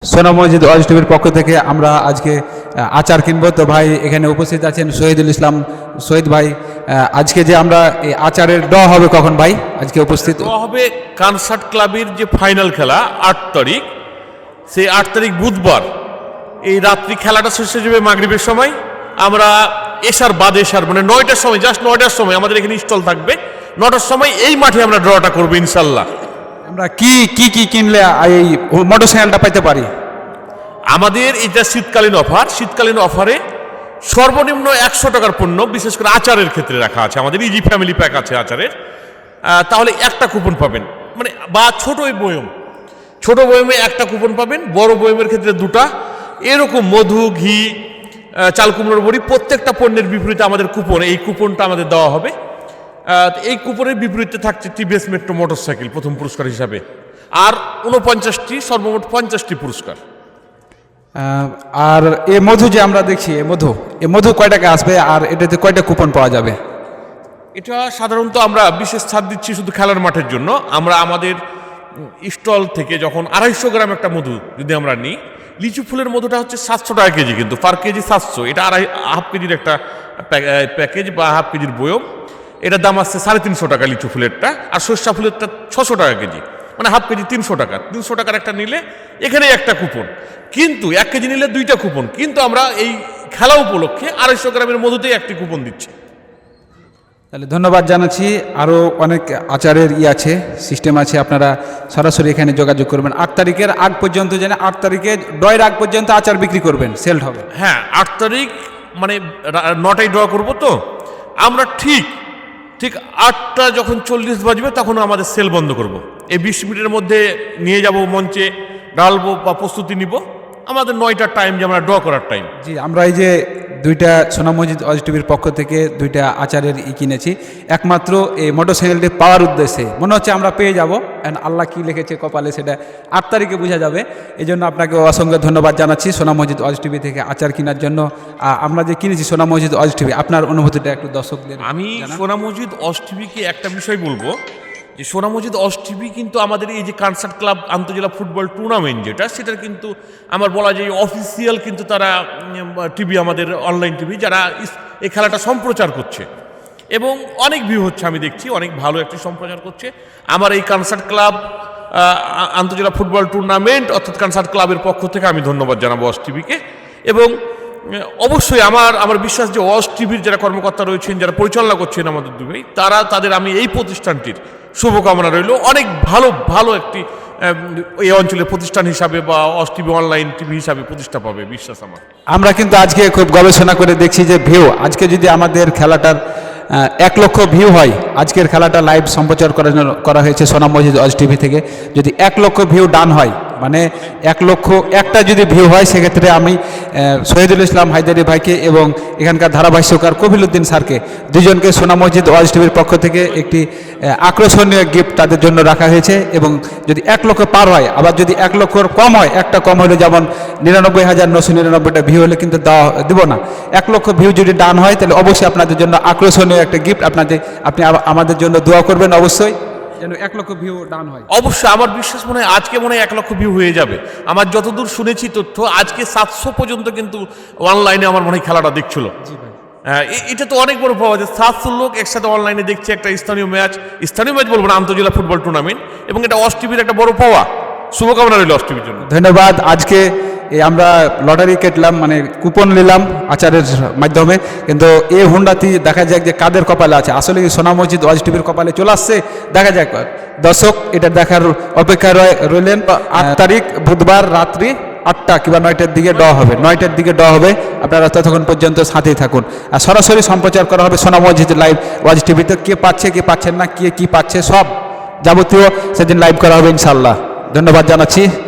সোনা মসজিদ ওয়াজ টিভির পক্ষ থেকে আমরা আজকে আচার কিনবো। তো ভাই এখানে উপস্থিত আছেন শহীদুল ইসলাম শহীদ ভাই। আজকে যে আমরা এই আচারের ড হবে কখন ভাই আজকে উপস্থিত হবে? কনসার্ট ক্লাবের যে ফাইনাল খেলা 8 তারিখ, সেই 8 তারিখ বুধবার এই রাত্রি খেলাটা শেষ হয়ে যাবে মাগরিবের সময়। আমরা এশার বাদে এশার মানে 9টার সময়, জাস্ট 9টার সময় আমাদের এখানে স্টল থাকবে। 9টার সময় এই মাঠে আমরা ড্রটা করবো ইনশাল্লাহ। আমরা কি কি কি কিনলে এই মোটরসাইকেলটা পাইতে পারি? আমাদের এটা শীতকালীন অফার। শীতকালীন অফারে সর্বনিম্ন 100 টাকার পণ্য, বিশেষ করে আচারের ক্ষেত্রে রাখা আছে। আমাদের ইজি ফ্যামিলি প্যাক আছে আচারের, তাহলে একটা কুপন পাবেন, মানে বা ছোট বয়ম, ছোট বয়মে একটা কুপন পাবেন, বড় বয়মের ক্ষেত্রে দুটা। এরকম মধু, ঘি, চাল কুমড়োর বড়ি প্রত্যেকটা পণ্যের বিপরীতে আমাদের কুপন, এই কুপনটা আমাদের দেওয়া হবে। এই কুপনের বিপরীতে থাকছে টিভিএস মেট্রো মোটরসাইকেল প্রথম পুরস্কার হিসাবে, আর 49টি, সর্বমোট 50টি পুরস্কার। আর এ মধু যে আমরা দেখছি, এ মধু কয় টাকা আসবে আর এটাতে কয়টা কুপন পাওয়া যাবে? এটা সাধারণত আমরা বিশেষ ছাড় দিচ্ছি শুধু খেলার মাঠের জন্য। আমরা আমাদের স্টল থেকে যখন 250 গ্রাম একটা মধু যদি আমরা নিই, লিচু ফুলের মধুটা হচ্ছে 700 টাকা কেজি, কিন্তু পার কেজি 700। এটা হাফ কেজির একটা প্যাকেজ বা হাফ কেজির বয়ম। এটার দাম আসছে 350 টাকা লিচু ফুলেরটা, আর সর্ষা ফুলেরটা 600 টাকা কেজি, মানে হাফ কেজি 300 টাকা। 300 টাকার একটা নিলে এখানে একটা কুপন, কিন্তু 1 কেজি নিলে 2টা কুপন। কিন্তু আমরা এই খেলা উপলক্ষে 250 গ্রামের মধুতেই একটি কুপন দিচ্ছি। তাহলে ধন্যবাদ জানাচ্ছি। আরও অনেক আচারের আছে, সিস্টেম আছে, আপনারা সরাসরি এখানে যোগাযোগ করবেন। 8 তারিখের আগ পর্যন্ত, যেন 8 তারিখে ড্রয়ের আগ পর্যন্ত আচার বিক্রি করবেন, সেল হবে। হ্যাঁ, 8 তারিখ মানে 9টায় ড্র করবো। তো আমরা ঠিক 8টা যখন 40 বাজবে তখন আমাদের সেল বন্ধ করব। এই 20 মিনিটের মধ্যে নিয়ে যাব মঞ্চে, ডালবো বা প্রস্তুতি নিব। আমাদের 9টার টাইম যে আমরা ড্র করার টাইম। জি, আমরা এই যে 2টা সোনা মসজিদ ওয়াজ টিভির পক্ষ থেকে 2টা আচারের কিনেছি, একমাত্র এই মোটরসাইকেলটি পাওয়ার উদ্দেশ্যে। মনে হচ্ছে আমরা পেয়ে যাব, অ্যান্ড আল্লাহ কী লিখেছে কপালে সেটা 8 তারিখে বোঝা যাবে। এই জন্য আপনাকে অসংখ্য ধন্যবাদ জানাচ্ছি সোনা মসজিদ ওয়াজ টিভি থেকে আচার কেনার জন্য। আমরা যে কিনেছি সোনা মসজিদ ওয়াজ টিভি, আপনার অনুভূতিটা একটু দর্শকদের। আমি সোনা মসজিদ ওয়াজ টিভিকে একটা বিষয় বলবো, যে সোনা মসজিদ ওয়াজ টিভি কিন্তু আমাদের এই যে কনসার্ট ক্লাব আন্তজেলা ফুটবল টুর্নামেন্ট যেটা, সেটার কিন্তু আমার বলা যায় অফিসিয়াল কিন্তু তারা টিভি, আমাদের অনলাইন টিভি যারা এই খেলাটা সম্প্রচার করছে, এবং অনেক ভিউ হচ্ছে আমি দেখছি, অনেক ভালো একটি সম্প্রচার করছে। আমার এই কনসার্ট ক্লাব আন্তজেলা ফুটবল টুর্নামেন্ট অর্থাৎ কনসার্ট ক্লাবের পক্ষ থেকে আমি ধন্যবাদ জানাবো ওয়াজ টিভিকে। এবং অবশ্যই আমার বিশ্বাস যে ওয়াজ টিভির যারা কর্মকর্তা রয়েছেন, যারা পরিচালনা করছেন আমাদের দুই, তাদের আমি এই প্রতিষ্ঠানটির শুভকামনা রইল। অনেক ভালো একটি এই অঞ্চলের প্রতিষ্ঠান হিসাবে বা ওয়াজ টিভি অনলাইন টিভি হিসাবে প্রতিষ্ঠা পাবে বিশ্বাস আমার। আমরা কিন্তু আজকে খুব গবেষণা করে দেখছি যে ভিউ, আজকে যদি আমাদের খেলাটার 1 লক্ষ ভিউ হয়, আজকের খেলাটা লাইভ সম্প্রচার করা হয়েছে সোনা মসজিদ ওয়াজ টিভি থেকে, যদি 1 লক্ষ ভিউ ডান হয়, মানে 1 লক্ষ একটা যদি ভিউ হয়, সেক্ষেত্রে আমি শহীদুল ইসলাম হায়দারি ভাইকে এবং এখানকার ধারাভাষ্যকার কফিলউদ্দিন স্যারকে, দুজনকে সোনা মসজিদ ওয়াজ টিভির পক্ষ থেকে একটি আকর্ষণীয় গিফট তাদের জন্য রাখা হয়েছে। এবং যদি 1 লক্ষ পার হয়, আবার যদি 1 লক্ষর কম হয়, একটা কম হলে যেমন 99,999টা ভিউ হলে কিন্তু দেব না। 1 লক্ষ ভিউ যদি ডান হয়, তাহলে অবশ্যই আপনাদের জন্য আকর্ষণীয় একটা গিফট। আপনি আমাদের জন্য দোয়া করবেন অবশ্যই, যেন 1 লক্ষ ভিউ ডান হয়। অবশ্যই আমার বিশ্বাস মনে হয় আজকে 1 লক্ষ ভিউ হয়ে যাবে। আমার যতদূর শুনেছি তথ্য, আজকে 700 পর্যন্ত কিন্তু অনলাইনে আমার মনে হয় খেলাটা দেখছিল। এটা তো অনেক বড় পাওয়া যায়, 700 লোক একসাথে অনলাইনে দেখছে একটা স্থানীয় ম্যাচ বলবো না, আন্তজেলা ফুটবল টুর্নামেন্ট, এবং এটা ওয়াজ টিভির একটা বড় পাওয়া। শুভকামনা রইল ওয়াজ টিভির জন্য। ধন্যবাদ। আজকে আমরা লটারি কেটলাম, মানে কুপন নিলাম আচারের মাধ্যমে, কিন্তু এই হুন্ডাটি দেখা যাক যে কাদের কপালে আছে। আসলে সোনা মসজিদ ওয়াজ টিভির কপালে চলে আসছে, দেখা যাক। দর্শক এটা দেখার অপেক্ষা রইলেন। 8 তারিখ বুধবার রাত্রি 8টা কিংবা 9টার দিকে হবে, 9টার দিকে হবে। আপনারা ততক্ষণ পর্যন্ত সাথেই থাকুন। আর সরাসরি সম্প্রচার করা হবে সোনা মসজিদ লাইভ ওয়াজ টিভিতে। কে পাচ্ছে কে পাচ্ছেন না, কে কি পাচ্ছে, সব যাবতীয় সেদিন লাইভ করা হবে ইনশাল্লাহ। ধন্যবাদ জানাচ্ছি।